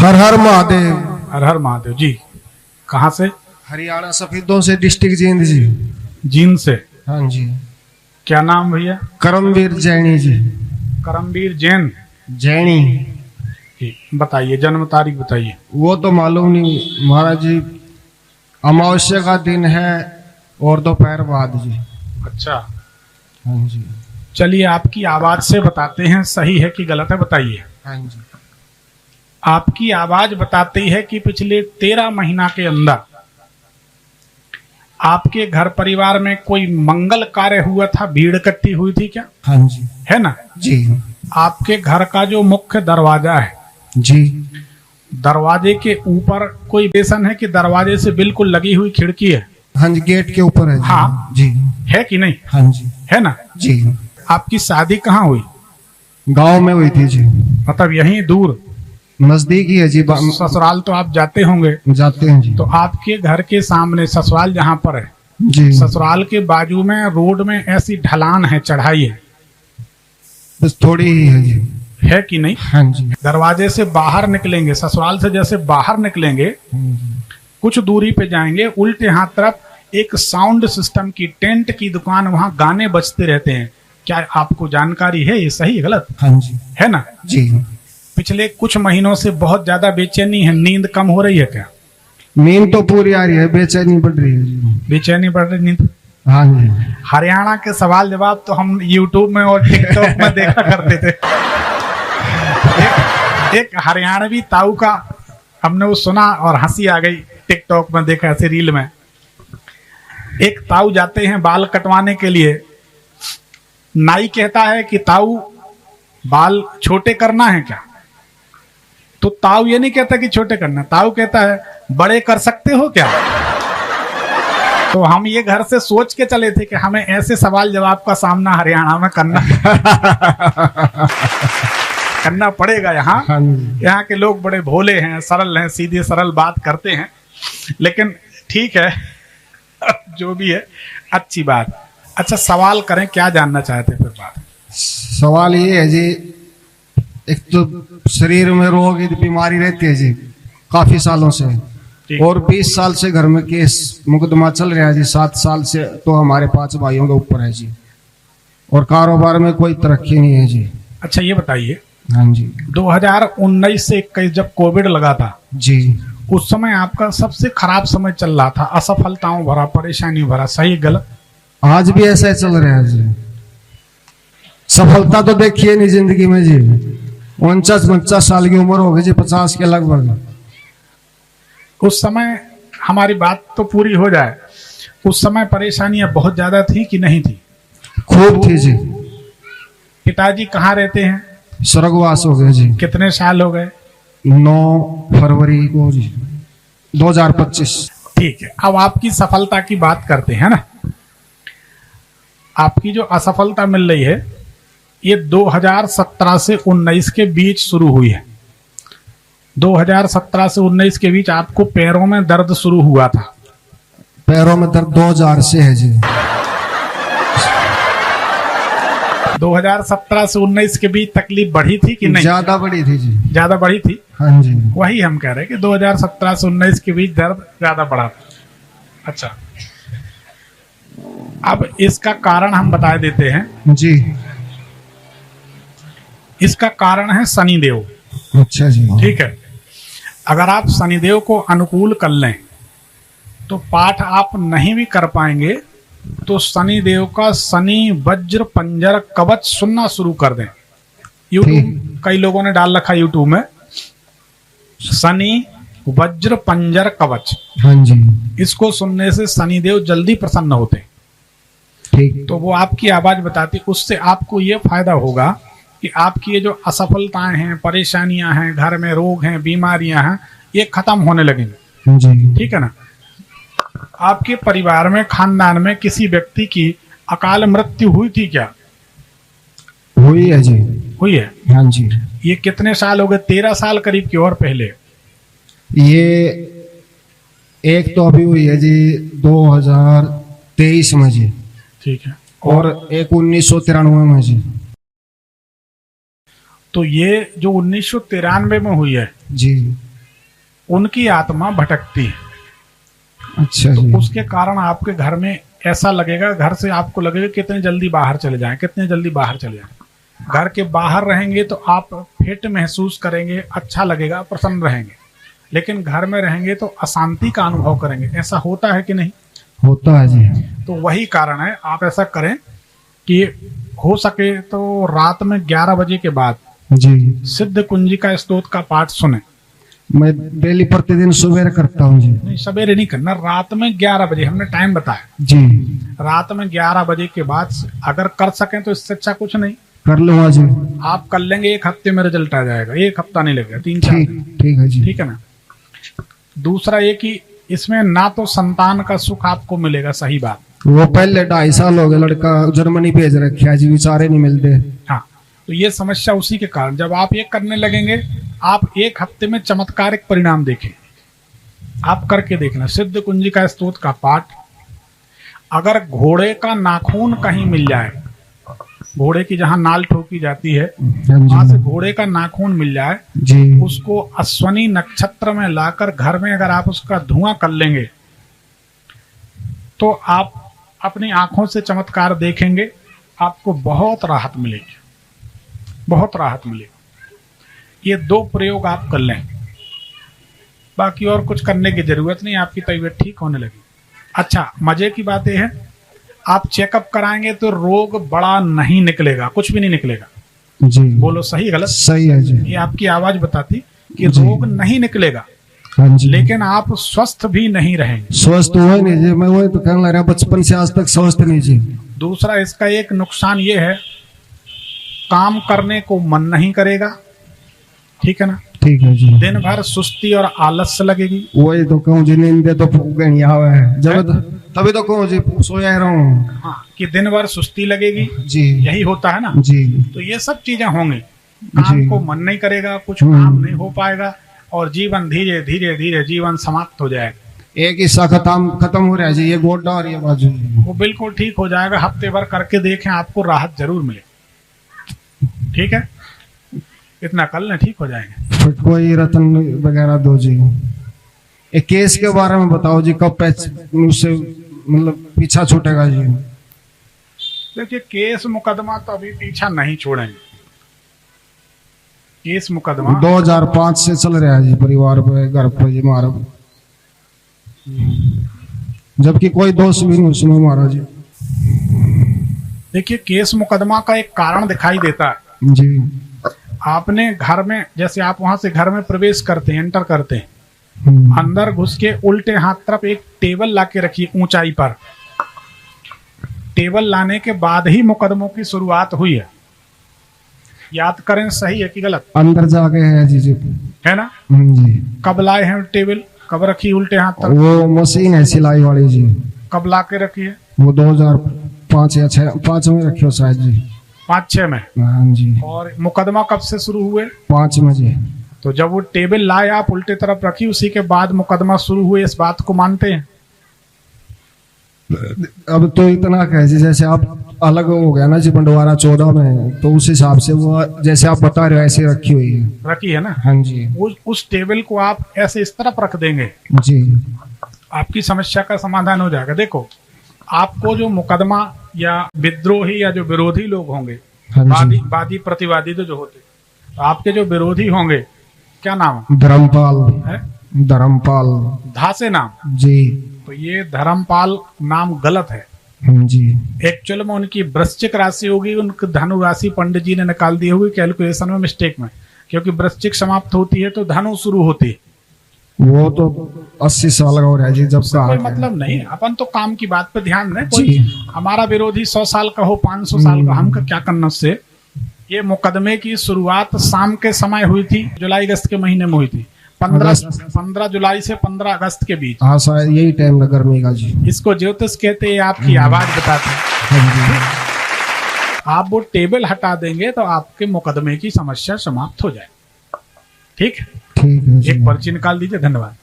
हर हर महादेव। हर हर महादेव जी। कहाँ से? हरियाणा सफेदों से, डिस्ट्रिक्ट जींद जी। जींद से। हाँ जी। क्या नाम भैया? करमवीर जैनी जी। करमवीर जैन जैनी। जी। बताइए, जन्म तारीख बताइए। वो तो मालूम नहीं महाराज जी, अमावस्या का दिन है और दोपहर बाद जी। अच्छा, हाँ जी। चलिए आपकी आवाज से बताते हैं सही है कि गलत है, बताइए। हाँ जी। आपकी आवाज बताती है कि पिछले 13 महीना के अंदर आपके घर परिवार में कोई मंगल कार्य हुआ था, भीड़ इकट्ठी हुई थी क्या? हाँ जी। है ना जी। आपके घर का जो मुख्य दरवाजा है जी। दरवाजे के ऊपर कोई बेसन है कि दरवाजे से बिल्कुल लगी हुई खिड़की है? हाँ जी, गेट के ऊपर है जी। हाँ जी। है कि नहीं? हाँ जी। है ना? जी। आपकी शादी कहाँ हुई? गांव में हुई थी जी। मतलब यहीं दूर? नजदीक ही है जी। ससुराल तो आप जाते होंगे? जाते हैं जी। तो आपके घर के सामने ससुराल जहाँ पर है, जी। ससुराल के बाजू में रोड में ऐसी ढलान है, चढ़ाई है, बस थोड़ी ही है जी। है कि नहीं? हाँ जी। दरवाजे से बाहर निकलेंगे, ससुराल से जैसे बाहर निकलेंगे कुछ दूरी पे जाएंगे, उल्टे हाथ तरफ एक साउंड सिस्टम की टेंट की दुकान, वहां गाने बजते रहते हैं। क्या आपको जानकारी है ये सही है गलत? हाँ जी। है ना? जी। पिछले कुछ महीनों से बहुत ज्यादा बेचैनी है, नींद कम हो रही है क्या? नींद तो पूरी आ रही है, बेचैनी बढ़ रही है जी। बेचैनी बढ़ रही, नींद? हाँ जी। हरियाणा के सवाल जवाब तो हम यूट्यूब में और टिकटॉक में देखा करते थे। एक हरियाणवी ताऊ का हमने वो सुना और हंसी आ गई, टिकटॉक में देखा ऐसे रील में। एक ताऊ जाते हैं बाल कटवाने के लिए, नाई कहता है कि ताऊ बाल छोटे करना है क्या? तो ताऊ ये नहीं कहता कि छोटे करना, ताऊ कहता है बड़े कर सकते हो क्या? तो हम ये घर से सोच के चले थे कि हमें ऐसे सवाल जवाब का सामना हरियाणा में करना पड़ेगा। यहाँ के लोग बड़े भोले हैं, सरल हैं, सीधे सरल बात करते हैं। लेकिन ठीक है, जो भी है अच्छी बात। अच्छा, सवाल करें, क्या जानना चाहते फिर बात? सवाल ये है जी, एक तो शरीर में रोग बीमारी रहती है जी काफी सालों से, और 20 साल से घर में केस मुकदमा चल रहा है जी। 7 साल से तो हमारे 5 भाइयों के ऊपर है जी, और कारोबार में कोई तरक्की नहीं है जी। अच्छा ये बताइए, हाँ जी, 2019 से 21 जब कोविड लगा था जी, उस समय आपका सबसे खराब समय चल रहा था, असफलताओं भरा, परेशानी भरा, सही गलत? आज भी ऐसा ही चल रहा है जी। सफलता तो देखिए नहीं जिंदगी में जी। 49-49 साल की उम्र हो गई जी, 50 के लगभग। उस समय हमारी बात तो पूरी हो जाए, उस समय परेशानियां बहुत ज्यादा थी कि नहीं थी? खूब थी जी। पिताजी कहाँ रहते हैं? स्वर्गवास हो गए जी। कितने साल हो गए? 9 फरवरी को जी 2025। ठीक है, अब आपकी सफलता की बात करते हैं ना। आपकी जो असफलता मिल रही है ये 2017 से 19 के बीच शुरू हुई है। 2017 से 19 के बीच आपको पैरों में दर्द शुरू हुआ था। पैरों में दर्द 2000 से है जी। 2017 से 19 के बीच तकलीफ बढ़ी थी कि नहीं? ज्यादा बढ़ी थी जी। ज्यादा बढ़ी थी। हाँ जी। वही हम कह रहे हैं कि 2017 से 19 के बीच दर्द ज्यादा बढ़ा था। अच्छा, अब इसका कारण हम बता देते हैं जी। इसका कारण है शनिदेव। अच्छा जी। ठीक है, अगर आप शनिदेव को अनुकूल कर लें तो पाठ आप नहीं भी कर पाएंगे तो शनिदेव का शनि वज्र पंजर कवच सुनना शुरू कर दें। यूट्यूब कई लोगों ने डाल रखा यूट्यूब में, शनि वज्र पंजर कवच। हाँ जी। इसको सुनने से शनिदेव जल्दी प्रसन्न होते। ठीक। तो वो आपकी आवाज बताती, उससे आपको ये फायदा होगा कि आपकी ये जो असफलताएं हैं, परेशानियां हैं, घर में रोग हैं, बीमारियां हैं, ये खत्म होने लगेंगे जी। ठीक है ना? आपके परिवार में, खानदान में किसी व्यक्ति की अकाल मृत्यु हुई थी क्या? हुई है जी। हुई है। हाँ जी। ये कितने साल हो गए? 13 साल करीब की, और पहले? ये एक तो अभी हुई है जी 2023 में जी। ठीक है। और एक 1993 में जी। तो ये जो 1993 में हुई है जी, उनकी आत्मा भटकती है। अच्छा तो जी। उसके कारण आपके घर में ऐसा लगेगा, घर से आपको लगेगा कितने जल्दी बाहर चले जाएं, कितने जल्दी बाहर चले जाएं। घर के बाहर रहेंगे तो आप फिट महसूस करेंगे, अच्छा लगेगा, प्रसन्न रहेंगे। लेकिन घर में रहेंगे तो अशांति का अनुभव करेंगे। ऐसा होता है कि नहीं? होता है जी। तो वही कारण है, आप ऐसा करें कि हो सके तो रात में 11 बजे के बाद जी। सिद्ध कुंजिका स्तोत्र का पाठ सुने। मैं डेली प्रतिदिन सुबह करता हूँ जी। नहीं, सवेरे नहीं करना, रात में 11 बजे हमने टाइम बताया। जी। रात में 11 बजे के बाद अगर कर सकें तो इससे अच्छा कुछ नहीं। कर लूंगा जी। आप कर लेंगे, 1 हफ्ते में रिजल्ट आ जाएगा। 1 हफ्ता नहीं लगेगा, 3-4 ठीक दिन। ठीक है जी। ठीक है ना। दूसरा ये कि इसमें ना तो संतान का सुख आपको मिलेगा, सही बात। वो पहले 2.5 साल हो गए, लड़का जर्मनी भेज रखे जी, विचारे नहीं मिलते। हाँ, तो ये समस्या उसी के कारण। जब आप ये करने लगेंगे, आप 1 हफ्ते में चमत्कारिक परिणाम देखें। आप करके देखना सिद्ध कुंजिका स्तोत्र का पाठ। अगर घोड़े का नाखून कहीं मिल जाए, घोड़े की जहां नाल ठोकी जाती है वहां से घोड़े का नाखून मिल जाए जी। उसको अश्वनी नक्षत्र में लाकर घर में अगर आप उसका धुआं कर लेंगे तो आप अपनी आंखों से चमत्कार देखेंगे। आपको बहुत राहत मिलेगी, बहुत राहत मिलेगी। ये 2 प्रयोग आप कर लें, बाकी और कुछ करने की जरूरत नहीं, आपकी तबीयत ठीक होने लगी। अच्छा, मजे की बात यह है, आप चेकअप कराएंगे तो रोग बड़ा नहीं निकलेगा, कुछ भी नहीं निकलेगा। जी। बोलो सही गलत? सही है जी। ये आपकी आवाज बताती कि जी। रोग नहीं निकलेगा, हाँ जी। लेकिन आप स्वस्थ भी नहीं रहेंगे। स्वस्थ हुआ ही नहीं जी। मैं वही तो कहने लग रहा, बचपन से आज तक स्वस्थ नहीं जी। दूसरा इसका एक नुकसान ये है, काम करने को मन नहीं करेगा। ठीक है ना। ठीक है जी। दिन भर सुस्ती और आलस्य लगेगी। वही तो कहूँ जी, नींद तो गणी आवे है जब, तभी तो कहूँ जी सोया रहा हूँ। हाँ, कि दिन भर सुस्ती लगेगी, जी। यही होता है ना। जी। तो ये सब चीजें होंगी, काम जी। को मन नहीं करेगा, कुछ काम नहीं हो पाएगा और जीवन धीरे धीरे धीरे जीवन समाप्त हो जाएगा। एक हिस्सा खत्म हो रहा है जी, ये गोड्डा और ये बाजू। वो बिल्कुल ठीक हो जाएगा। हफ्ते भर करके देखें, आपको राहत जरूर मिले। ठीक है, इतना कर लें, ठीक हो जाएंगे। फिर कोई रतन वगैरह दो जी। एक केस के बारे में बताओ जी, कब उससे मतलब पीछा छूटेगा जी? देखिए, केस मुकदमा तो अभी पीछा नहीं छोड़ेंगे। केस मुकदमा 2005 से चल रहा है जी, परिवार पे, घर पे जी मारा, जबकि कोई दोष भी नहीं उसमें मारा जी। देखिए, केस मुकदमा का एक कारण दिखाई देता है जी। आपने घर में, जैसे आप वहां से घर में प्रवेश करते हैं, एंटर करते हैं, अंदर घुस के उल्टे हाथ तरफ एक टेबल लाके रखिए ऊंचाई पर। टेबल लाने के बाद ही मुकदमों की शुरुआत हुई है। याद करें, सही है कि गलत? अंदर जाके है जी। जी है ना। जी। कब लाए हैं टेबल, कब रखी उल्टे हाथ तरफ? वो मशीन है सिलाई वाली जी। कब ला के रखी है? वो 2005 या 5 में रखी हो शायद जी। 5-6 में। हाँ जी। और मुकदमा कब से शुरू हुए? 5 में जी। तो जब वो टेबल लाए आप उल्टे तरफ रखी, उसी के बाद मुकदमा शुरू हुए, इस बात को मानते हैं? अब तो इतना कह जी, जैसे आप अलग हो गया ना जी बंटवारा 14 में, तो उस हिसाब से वो जैसे आप बता रहे हो ऐसे रखी हुई है। रखी है ना। हाँ जी। उस टेबल को आप ऐसे इस तरफ रख देंगे, जी। आपकी समस्या का समाधान हो जाएगा। देखो, आपको जो मुकदमा या विद्रोही या जो विरोधी लोग होंगे, हाँ जी। वादी प्रतिवादी तो जो होते, तो आपके जो विरोधी होंगे, क्या नाम है? धर्मपाल। धर्मपाल। धा से नाम जी। तो ये धर्मपाल नाम गलत है। हाँ जी। एक्चुअल में उनकी वृश्चिक राशि होगी, उनकी धनु राशि पंडित जी ने निकाल दी होगी कैलकुलेशन में, मिस्टेक में, क्योंकि वृश्चिक समाप्त होती है तो धनु शुरू होती है। वो तो 80 साल का हो रहा है जी, जब से कोई मतलब नहीं, अपन तो काम की बात पे ध्यान दें। कोई हमारा विरोधी 100 साल का हो, 500 साल का, हमका क्या करना उससे। ये मुकदमे की शुरुआत शाम के समय हुई थी, जुलाई अगस्त के महीने में हुई थी, 15 जुलाई से 15 अगस्त के बीच। हाँ शायद यही टाइम लगा गर्मी का जी। इसको ज्योतिष कहते हैं, आपकी आवाज बताते हैं। आप वो टेबल हटा देंगे तो आपके मुकदमे की समस्या समाप्त हो जाए। ठीक है, ठीक है जी। एक पर्ची निकाल दीजिए। धन्यवाद।